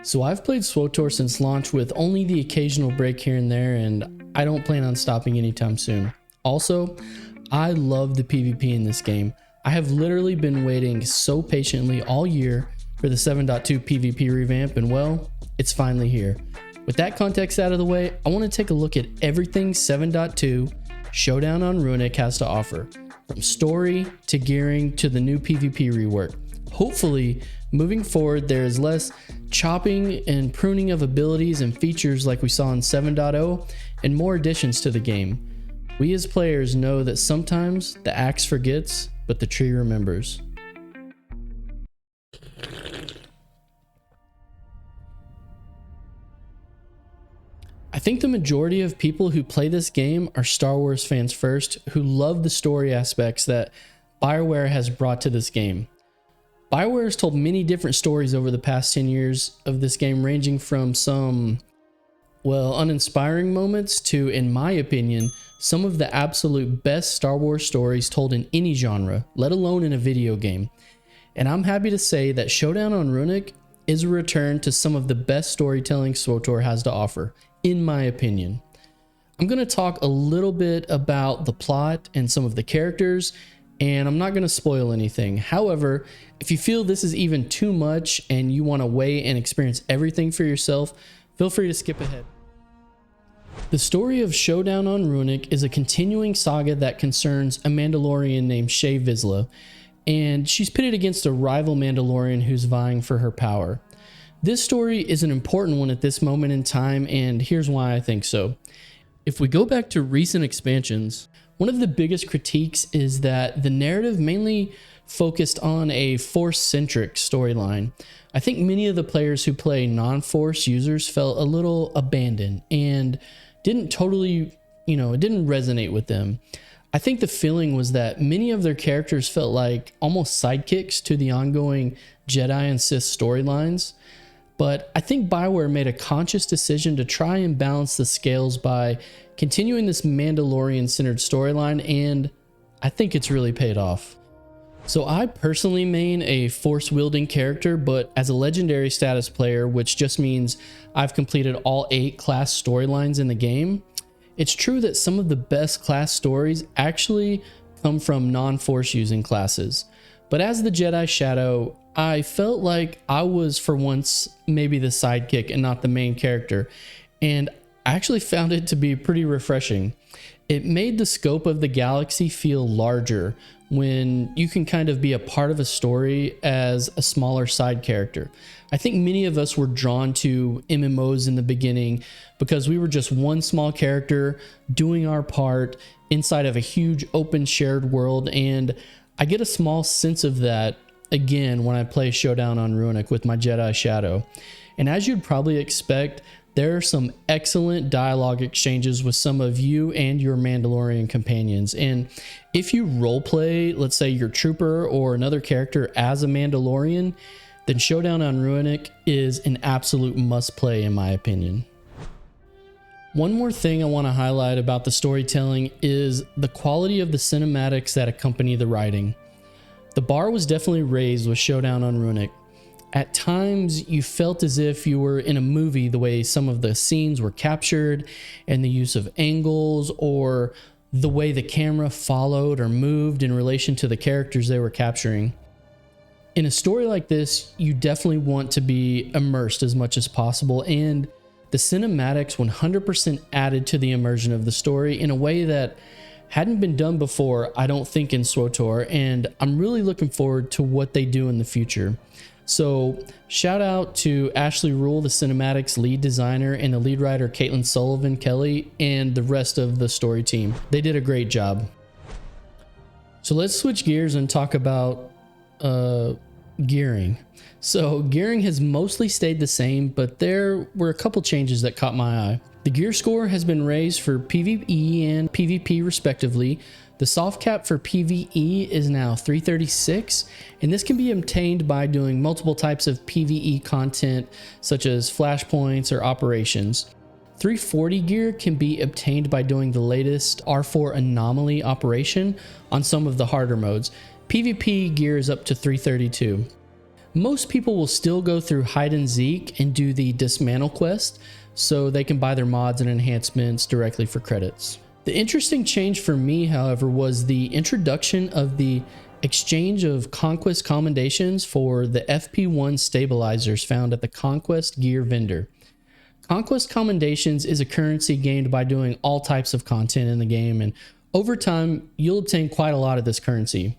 So I've played SWTOR since launch with only the occasional break here and there, and I don't plan on stopping anytime soon. Also, I love the PvP in this game. I have literally been waiting so patiently all year for the 7.2 PvP revamp, and well, it's finally here. With that context out of the way, I want to take a look at everything 7.2 Showdown on Runic has to offer, from story to gearing to the new PvP rework. Hopefully, moving forward, there is less chopping and pruning of abilities and features like we saw in 7.0, and more additions to the game. We as players know that sometimes the axe forgets, but the tree remembers. I think the majority of people who play this game are Star Wars fans first, who love the story aspects that BioWare has brought to this game. BioWare has told many different stories over the past 10 years of this game, ranging from some, well, uninspiring moments to, in my opinion, some of the absolute best Star Wars stories told in any genre, let alone in a video game. And I'm happy to say that Showdown on Runic is a return to some of the best storytelling SWTOR has to offer, in my opinion. I'm going to talk a little bit about the plot and some of the characters, and I'm not going to spoil anything. However, if you feel this is even too much and you want to weigh and experience everything for yourself, feel free to skip ahead. The story of Showdown on Runic is a continuing saga that concerns a Mandalorian named Shae Vizsla, and she's pitted against a rival Mandalorian who's vying for her power. This story is an important one at this moment in time, and here's why I think so. If we go back to recent expansions, one of the biggest critiques is that the narrative mainly focused on a Force-centric storyline. I think many of the players who play non-Force users felt a little abandoned and didn't totally, it didn't resonate with them. I think the feeling was that many of their characters felt like almost sidekicks to the ongoing Jedi and Sith storylines. But I think BioWare made a conscious decision to try and balance the scales by continuing this Mandalorian-centered storyline, and I think it's really paid off. So I personally main a Force-wielding character, but as a legendary status player, which just means I've completed all 8 class storylines in the game, it's true that some of the best class stories actually come from non-Force using classes. But as the Jedi Shadow, I felt like I was for once maybe the sidekick and not the main character, and I actually found it to be pretty refreshing. It made the scope of the galaxy feel larger when you can kind of be a part of a story as a smaller side character. I think many of us were drawn to MMOs in the beginning because we were just one small character doing our part inside of a huge open shared world, and I get a small sense of that again when I play Showdown on Runic with my Jedi Shadow. And as you'd probably expect, there are some excellent dialogue exchanges with some of you and your Mandalorian companions. And if you roleplay, let's say your trooper or another character as a Mandalorian, then Showdown on Runic is an absolute must play in my opinion. One more thing I want to highlight about the storytelling is the quality of the cinematics that accompany the writing. The bar was definitely raised with Showdown on Runic. At times, you felt as if you were in a movie the way some of the scenes were captured, and the use of angles or the way the camera followed or moved in relation to the characters they were capturing. In a story like this, you definitely want to be immersed as much as possible, and the cinematics 100% added to the immersion of the story in a way that hadn't been done before, I don't think, in SWTOR, and I'm really looking forward to what they do in the future. So shout out to Ashley Rule, the cinematics lead designer, and the lead writer Caitlin Sullivan Kelly, and the rest of the story team. They did a great job. So let's switch gears and talk about gearing. So gearing has mostly stayed the same, but there were a couple changes that caught my eye. The gear score has been raised for PvE and PvP respectively. The soft cap for PvE is now 336, and this can be obtained by doing multiple types of PvE content such as flashpoints or operations. 340 gear can be obtained by doing the latest R4 anomaly operation on some of the harder modes. PvP gear is up to 332. most people will still go through hide and seek and do the dismantle quest so they can buy their mods and enhancements directly for credits. The interesting change for me, however, was the introduction of the exchange of conquest commendations for the FP1 stabilizers found at the Conquest gear vendor. Conquest commendations is a currency gained by doing all types of content in the game, and over time you'll obtain quite a lot of this currency.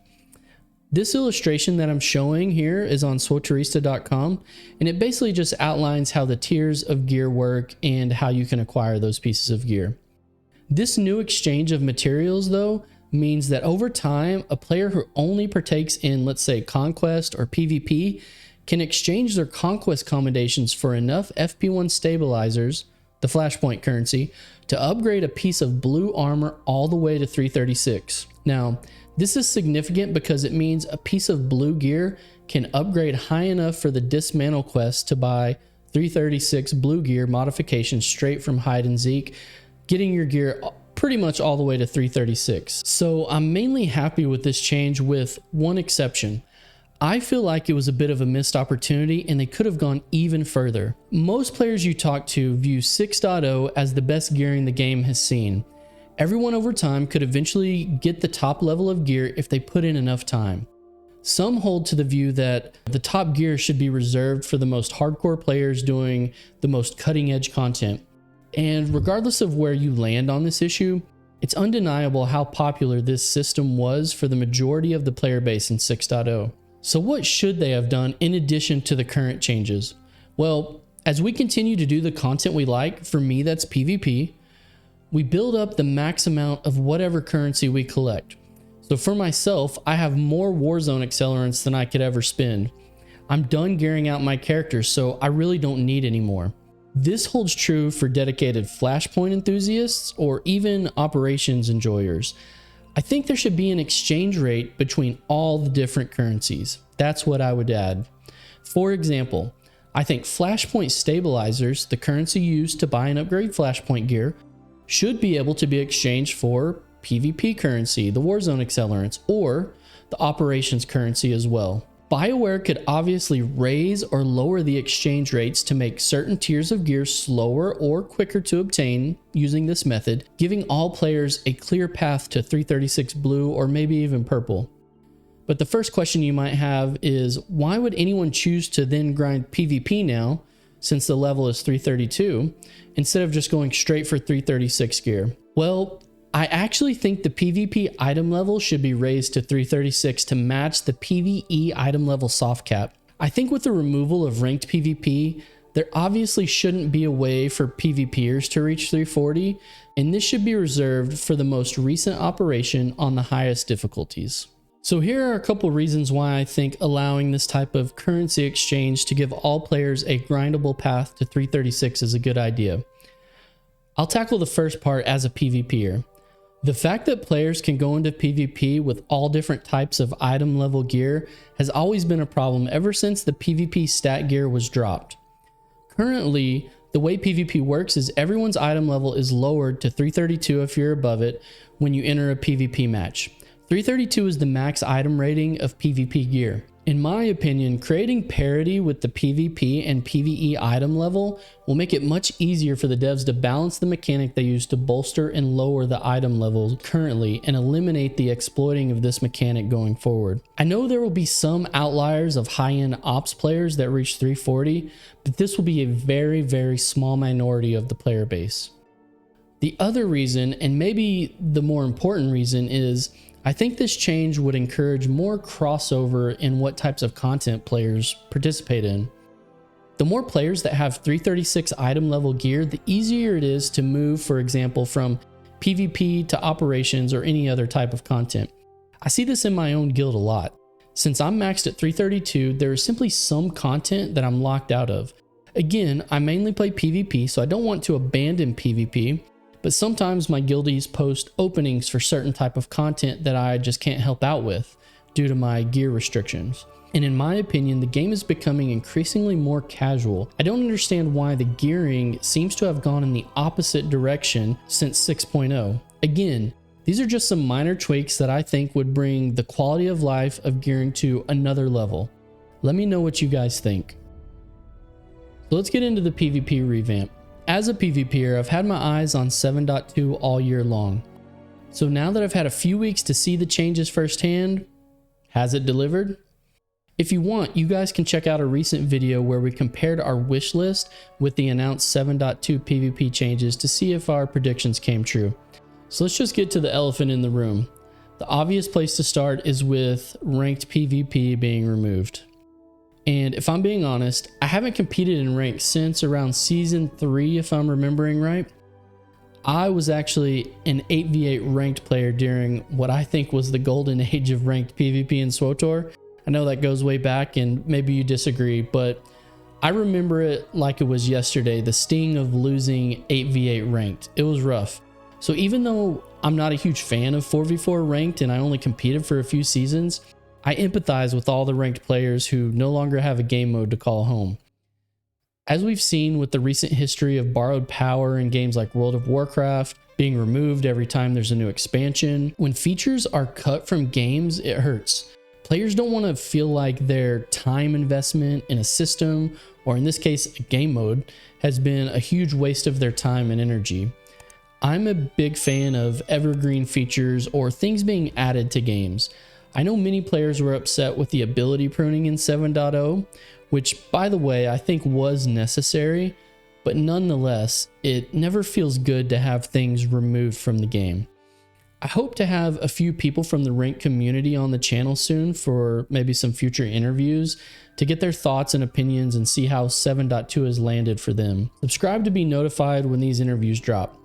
This illustration that I'm showing here is on swotorista.com, and it basically just outlines how the tiers of gear work and how you can acquire those pieces of gear. This new exchange of materials, though, means that over time, a player who only partakes in, let's say, Conquest or PvP can exchange their Conquest commendations for enough FP1 stabilizers, the Flashpoint currency, to upgrade a piece of blue armor all the way to 336. Now, this is significant because it means a piece of blue gear can upgrade high enough for the dismantle quest to buy 336 blue gear modifications straight from hide and seek, getting your gear pretty much all the way to 336. So I'm mainly happy with this change, with one exception. I feel like it was a bit of a missed opportunity and they could have gone even further. Most players you talk to view 6.0 as the best gearing the game has seen. Everyone over time could eventually get the top level of gear if they put in enough time. Some hold to the view that the top gear should be reserved for the most hardcore players doing the most cutting edge content. And regardless of where you land on this issue, it's undeniable how popular this system was for the majority of the player base in 6.0. So what should they have done in addition to the current changes? Well, as we continue to do the content we like, for me that's PvP, we build up the max amount of whatever currency we collect. So for myself, I have more Warzone accelerants than I could ever spend. I'm done gearing out my characters, so I really don't need any more. This holds true for dedicated Flashpoint enthusiasts or even operations enjoyers. I think there should be an exchange rate between all the different currencies. That's what I would add. For example, I think Flashpoint stabilizers, the currency used to buy and upgrade Flashpoint gear, should be able to be exchanged for PvP currency, the Warzone accelerants, or the operations currency as well. BioWare could obviously raise or lower the exchange rates to make certain tiers of gear slower or quicker to obtain using this method, giving all players a clear path to 336 blue or maybe even purple. But the first question you might have is, why would anyone choose to then grind PvP now, since the level is 332, instead of just going straight for 336 gear? Well, I actually think the PvP item level should be raised to 336 to match the PvE item level soft cap. I think with the removal of ranked PvP, there obviously shouldn't be a way for PvPers to reach 340, and this should be reserved for the most recent operation on the highest difficulties. So here are a couple reasons why I think allowing this type of currency exchange to give all players a grindable path to 336 is a good idea. I'll tackle the first part as a PvPer. The fact that players can go into PvP with all different types of item level gear has always been a problem ever since the PvP stat gear was dropped. Currently, the way PvP works is everyone's item level is lowered to 332 if you're above it when you enter a PvP match. 332 is the max item rating of PvP gear. In my opinion, creating parity with the PvP and PvE item level will make it much easier for the devs to balance the mechanic they use to bolster and lower the item levels currently and eliminate the exploiting of this mechanic going forward. I know there will be some outliers of high-end ops players that reach 340, but this will be a very, very small minority of the player base. The other reason, and maybe the more important reason, is I think this change would encourage more crossover in what types of content players participate in. The more players that have 336 item level gear, the easier it is to move, for example, from PvP to operations or any other type of content. I see this in my own guild a lot. Since I'm maxed at 332, there is simply some content that I'm locked out of. Again, I mainly play PvP, so I don't want to abandon PvP, but sometimes my guildies post openings for certain type of content that I just can't help out with due to my gear restrictions. And in my opinion, the game is becoming increasingly more casual. I don't understand why the gearing seems to have gone in the opposite direction since 6.0. Again, these are just some minor tweaks that I think would bring the quality of life of gearing to another level. Let me know what you guys think. So let's get into the PvP revamp. As a PvPer, I've had my eyes on 7.2 all year long. So now that I've had a few weeks to see the changes firsthand, has it delivered? If you want, you guys can check out a recent video where we compared our wish list with the announced 7.2 PvP changes to see if our predictions came true. So let's just get to the elephant in the room. The obvious place to start is with ranked PvP being removed. And if I'm being honest, I haven't competed in ranked since around season 3, if I'm remembering right. I was actually an 8v8 ranked player during what I think was the golden age of ranked PvP in SWTOR. I know that goes way back and maybe you disagree, but I remember it like it was yesterday, the sting of losing 8v8 ranked. It was rough. So even though I'm not a huge fan of 4v4 ranked and I only competed for a few seasons, I empathize with all the ranked players who no longer have a game mode to call home. As we've seen with the recent history of borrowed power in games like World of Warcraft being removed every time there's a new expansion, when features are cut from games, it hurts. Players don't want to feel like their time investment in a system, or in this case, a game mode, has been a huge waste of their time and energy. I'm a big fan of evergreen features or things being added to games. I know many players were upset with the ability pruning in 7.0, which, by the way, I think was necessary, but nonetheless, it never feels good to have things removed from the game. I hope to have a few people from the ranked community on the channel soon for maybe some future interviews to get their thoughts and opinions and see how 7.2 has landed for them. Subscribe to be notified when these interviews drop.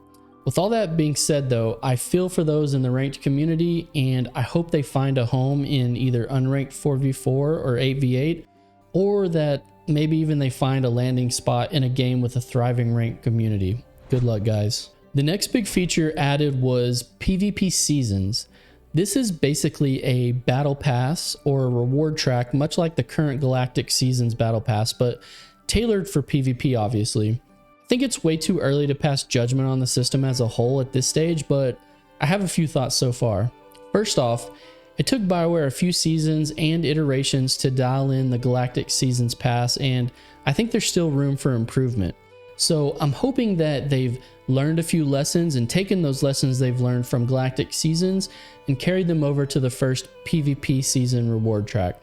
With all that being said though, I feel for those in the ranked community and I hope they find a home in either unranked 4v4 or 8v8, or that maybe even they find a landing spot in a game with a thriving ranked community. Good luck, guys. The next big feature added was PvP Seasons. This is basically a battle pass or a reward track, much like the current Galactic Seasons battle pass, but tailored for PvP, obviously. I think it's way too early to pass judgment on the system as a whole at this stage, but I have a few thoughts so far. First off, it took BioWare a few seasons and iterations to dial in the Galactic Seasons pass, and I think there's still room for improvement. So I'm hoping that they've learned a few lessons and taken those lessons they've learned from Galactic Seasons and carried them over to the first PvP season reward track.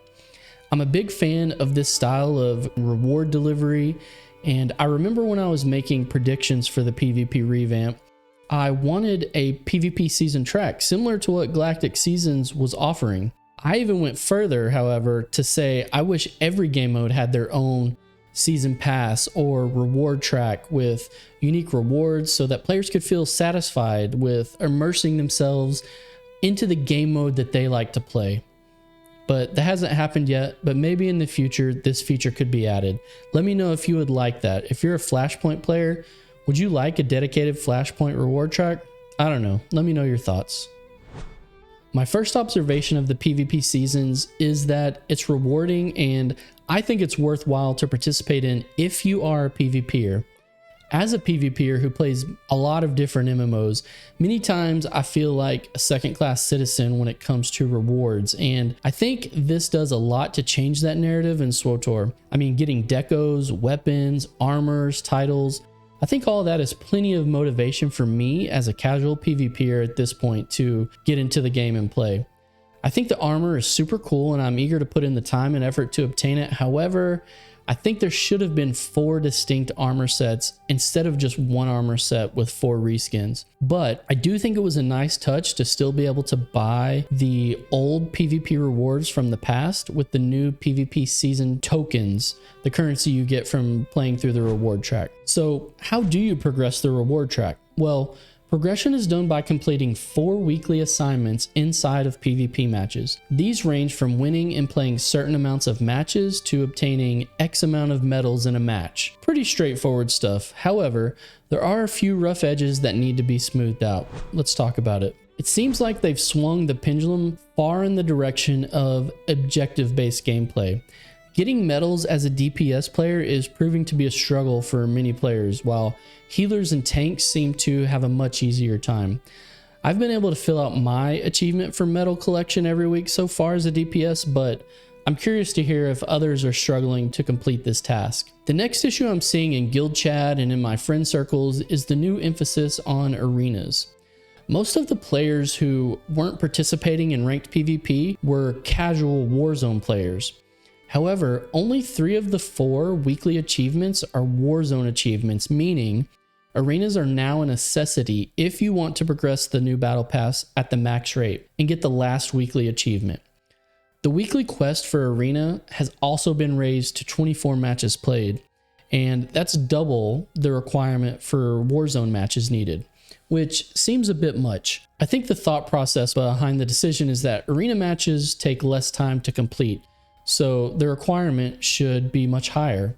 I'm a big fan of this style of reward delivery, and I remember when I was making predictions for the PvP revamp, I wanted a PvP season track similar to what Galactic Seasons was offering. I even went further, however, to say I wish every game mode had their own season pass or reward track with unique rewards so that players could feel satisfied with immersing themselves into the game mode that they like to play. But that hasn't happened yet, but maybe in the future this feature could be added. Let me know if you would like that. If you're a Flashpoint player, would you like a dedicated Flashpoint reward track? I don't know. Let me know your thoughts. My first observation of the PvP Seasons is that it's rewarding and I think it's worthwhile to participate in if you are a PvPer. As a PvPer who plays a lot of different MMOs, many times I feel like a second-class citizen when it comes to rewards, and I think this does a lot to change that narrative in SWTOR. I mean, getting decos, weapons, armors, titles, I think all of that is plenty of motivation for me as a casual PvPer at this point to get into the game and play. I think the armor is super cool and I'm eager to put in the time and effort to obtain it. However, I think there should have been 4 distinct armor sets instead of just one armor set with 4 reskins. But I do think it was a nice touch to still be able to buy the old PvP rewards from the past with the new PvP season tokens, the currency you get from playing through the reward track. So how do you progress the reward track? Well, progression is done by completing 4 weekly assignments inside of PvP matches. These range from winning and playing certain amounts of matches to obtaining X amount of medals in a match. Pretty straightforward stuff. However, there are a few rough edges that need to be smoothed out. Let's talk about it. It seems like they've swung the pendulum far in the direction of objective-based gameplay. Getting medals as a DPS player is proving to be a struggle for many players, while healers and tanks seem to have a much easier time. I've been able to fill out my achievement for medal collection every week so far as a DPS, but I'm curious to hear if others are struggling to complete this task. The next issue I'm seeing in guild chat and in my friend circles is the new emphasis on arenas. Most of the players who weren't participating in ranked PvP were casual Warzone players. However, only 3 of the 4 weekly achievements are Warzone achievements, meaning arenas are now a necessity if you want to progress the new battle pass at the max rate and get the last weekly achievement. The weekly quest for arena has also been raised to 24 matches played, and that's double the requirement for Warzone matches needed, which seems a bit much. I think the thought process behind the decision is that arena matches take less time to complete, so the requirement should be much higher.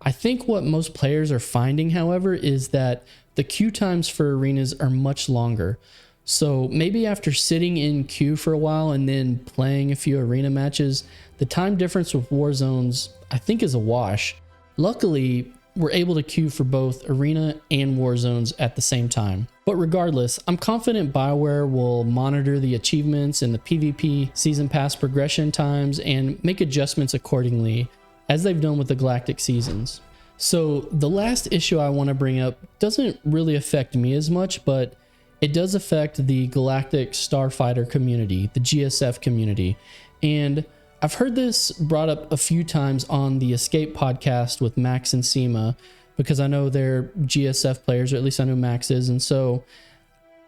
I think what most players are finding, however, is that the queue times for arenas are much longer. So maybe after sitting in queue for a while and then playing a few arena matches, the time difference with Warzones I think is a wash. Luckily, we're able to queue for both arena and Warzones at the same time. But regardless, I'm confident BioWare will monitor the achievements and the PvP season pass progression times and make adjustments accordingly, as they've done with the Galactic seasons. So the last issue I want to bring up doesn't really affect me as much, but it does affect the Galactic Starfighter community, the GSF community. And I've heard this brought up a few times on the Escape podcast with Max and Seema, because I know they're GSF players, or at least I know Max is. And so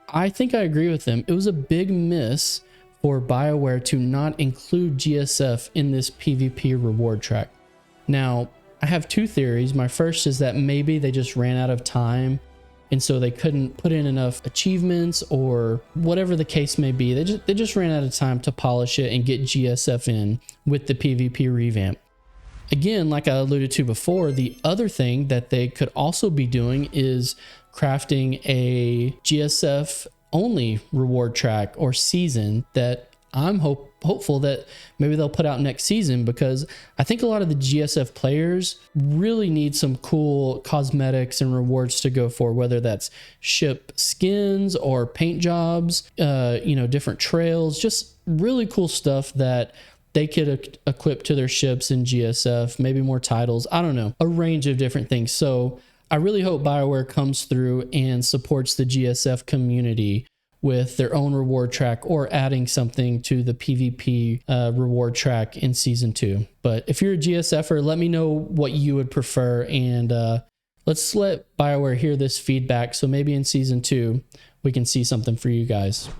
I think I agree with them. It was a big miss for BioWare to not include GSF in this PvP reward track. Now, I have 2 theories. My first is that maybe they just ran out of time, and so they couldn't put in enough achievements, or whatever the case may be. They just ran out of time to polish it and get GSF in with the PvP revamp. Again, like I alluded to before, the other thing that they could also be doing is crafting a GSF only reward track or season that I'm hopeful that maybe they'll put out next season, because I think a lot of the GSF players really need some cool cosmetics and rewards to go for, whether that's ship skins or paint jobs, different trails, just really cool stuff that they could equip to their ships in GSF, maybe more titles, I don't know, a range of different things. So I really hope BioWare comes through and supports the GSF community with their own reward track, or adding something to the PvP reward track in season 2. But if you're a GSFer, let me know what you would prefer, and let's let BioWare hear this feedback, so maybe in season 2 we can see something for you guys.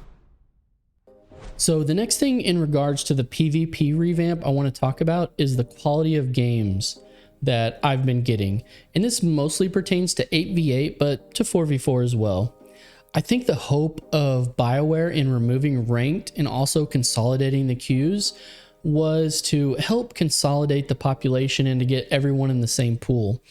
So the next thing in regards to the PvP revamp I want to talk about is the quality of games that I've been getting, and this mostly pertains to 8v8, but to 4v4 as well. I think the hope of BioWare in removing ranked and also consolidating the queues was to help consolidate the population and to get everyone in the same pool.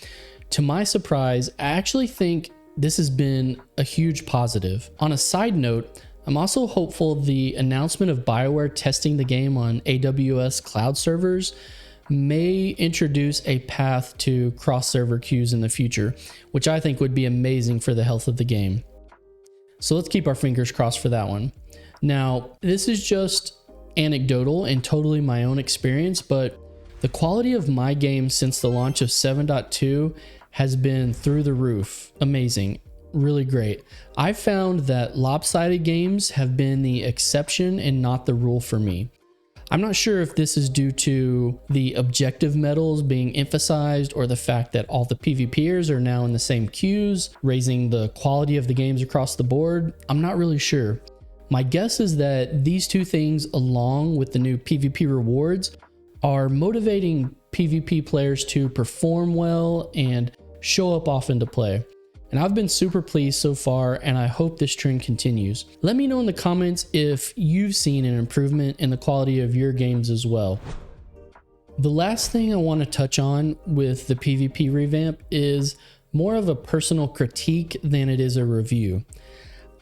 To my surprise, I actually think this has been a huge positive. On a side note, I'm also hopeful the announcement of BioWare testing the game on AWS cloud servers may introduce a path to cross-server queues in the future, which I think would be amazing for the health of the game. So let's keep our fingers crossed for that one. Now, this is just anecdotal and totally my own experience, but the quality of my game since the launch of 7.2 has been through the roof. Amazing. Really great. I found that lopsided games have been the exception and not the rule for me. I'm not sure if this is due to the objective medals being emphasized, or the fact that all the PvPers are now in the same queues, raising the quality of the games across the board. I'm not really sure. My guess is that these 2 things, along with the new PvP rewards, are motivating PvP players to perform well and show up often to play. And I've been super pleased so far, and I hope this trend continues. Let me know in the comments if you've seen an improvement in the quality of your games as well. The last thing I want to touch on with the PvP revamp is more of a personal critique than it is a review.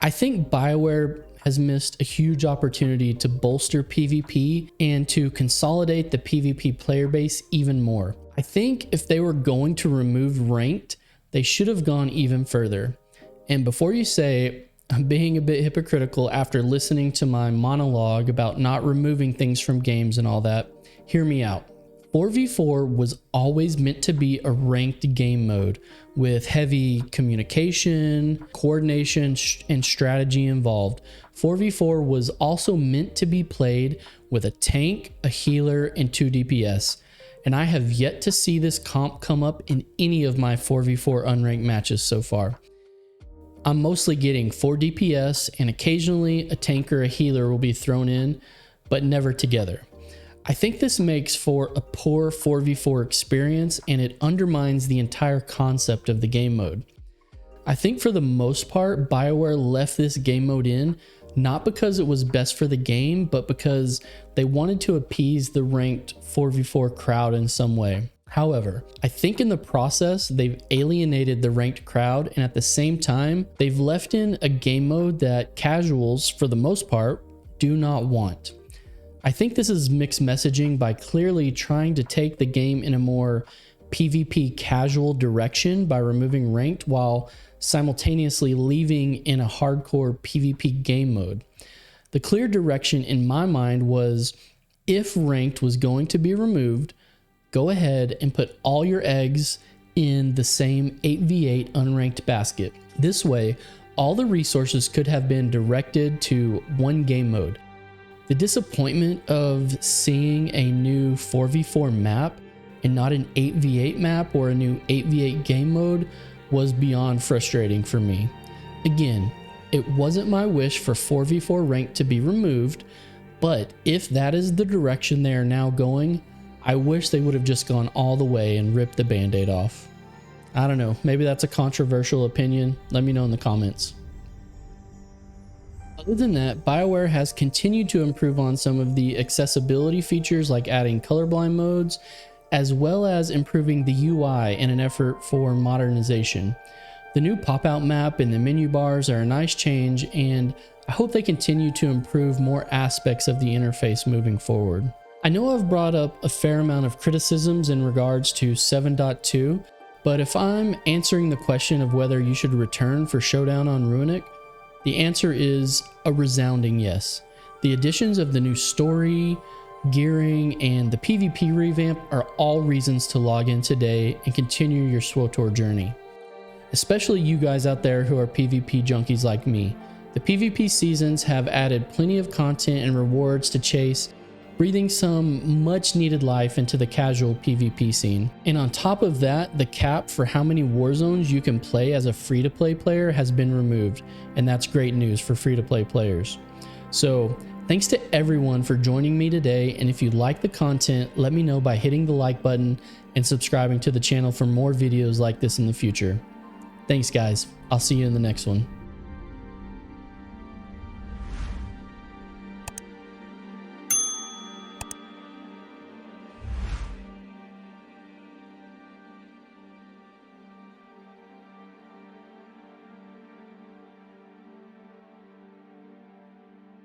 I think BioWare has missed a huge opportunity to bolster PvP and to consolidate the PvP player base even more. I think if they were going to remove ranked, they should have gone even further. And before you say I'm being a bit hypocritical after listening to my monologue about not removing things from games and all that, Hear me out. 4v4 was always meant to be a ranked game mode with heavy communication, coordination, and strategy involved. 4v4 was also meant to be played with a tank, a healer, and 2 DPS. And I have yet to see this comp come up in any of my 4v4 unranked matches so far. I'm mostly getting 4 DPS, and occasionally a tank or a healer will be thrown in, but never together. I think this makes for a poor 4v4 experience, and it undermines the entire concept of the game mode. I think for the most part, BioWare left this game mode in, not because it was best for the game, but because they wanted to appease the ranked 4v4 crowd in some way. However, I think in the process, they've alienated the ranked crowd, and at the same time, they've left in a game mode that casuals, for the most part, do not want. I think this is mixed messaging by clearly trying to take the game in a more PvP casual direction by removing ranked while simultaneously leaving in a hardcore PvP game mode. The clear direction in my mind was, if ranked was going to be removed, go ahead and put all your eggs in the same 8v8 unranked basket. This way, all the resources could have been directed to one game mode. The disappointment of seeing a new 4v4 map and not an 8v8 map or a new 8v8 game mode was beyond frustrating for me. Again, it wasn't my wish for 4v4 ranked to be removed, but if that is the direction they are now going, I wish they would have just gone all the way and ripped the band-aid off. I don't know, maybe that's a controversial opinion. Let me know in the comments. Other than that, BioWare has continued to improve on some of the accessibility features like adding colorblind modes, as well as improving the UI in an effort for modernization. The new pop-out map and the menu bars are a nice change, and I hope they continue to improve more aspects of the interface moving forward. I know I've brought up a fair amount of criticisms in regards to 7.2, but if I'm answering the question of whether you should return for Showdown on Runic, the answer is a resounding yes. The additions of the new story, gearing, and the PvP revamp are all reasons to log in today and continue your SWTOR journey. Especially you guys out there who are PvP junkies like me. The PvP seasons have added plenty of content and rewards to chase, breathing some much needed life into the casual PvP scene. And on top of that, the cap for how many war zones you can play as a free-to-play player has been removed, and that's great news for free-to-play players. So thanks to everyone for joining me today, and if you like the content, let me know by hitting the like button and subscribing to the channel for more videos like this in the future. Thanks guys, I'll see you in the next one.